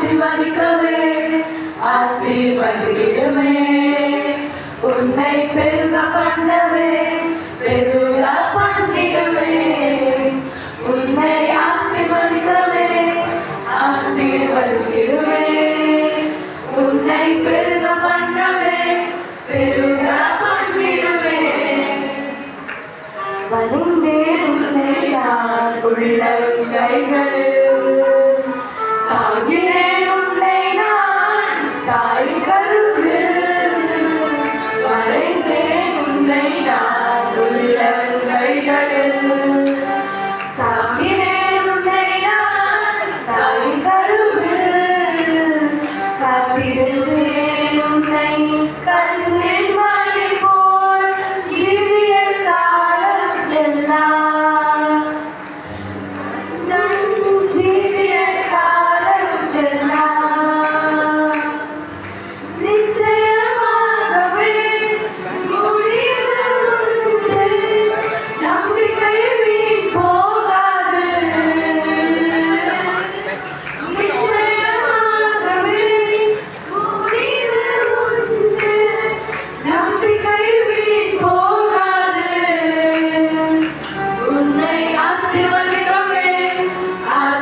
ஆசீர்வதிக்கவே ஆசீர்வதிக்கவே உன்னை பெருக பண்ணவே பெருக பண்ணிடுவே உன்னை ஆசீர்வதிக்கவே ஆசீர்வதிக்கிடுவே உன்னை பெருக பண்ணவே பெருக பண்ணிடுவே வலிந்தே உன்னை நான் உள்ள கைகள் தாங்கினேன் உன்னை நான் தாய் கருவில் வளைந்தேன் உன்னை நான் உள்ள கைகளில் தாங்கினேன் உன்னை நான் தாய் கருவில் காத்திருந்தேன் உன்னை கண்ணில் மழை போல் ஜீவிய காலம் எல்லாம்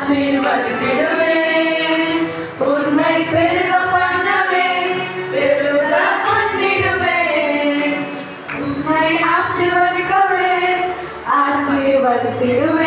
ஆசீர்வதித்திடுவே உன்னை பெருக பண்ணவே பெருக பண்ணிடுவே உன்னை ஆசீர்வதிக்கவே ஆசீர்வதித்திடுவே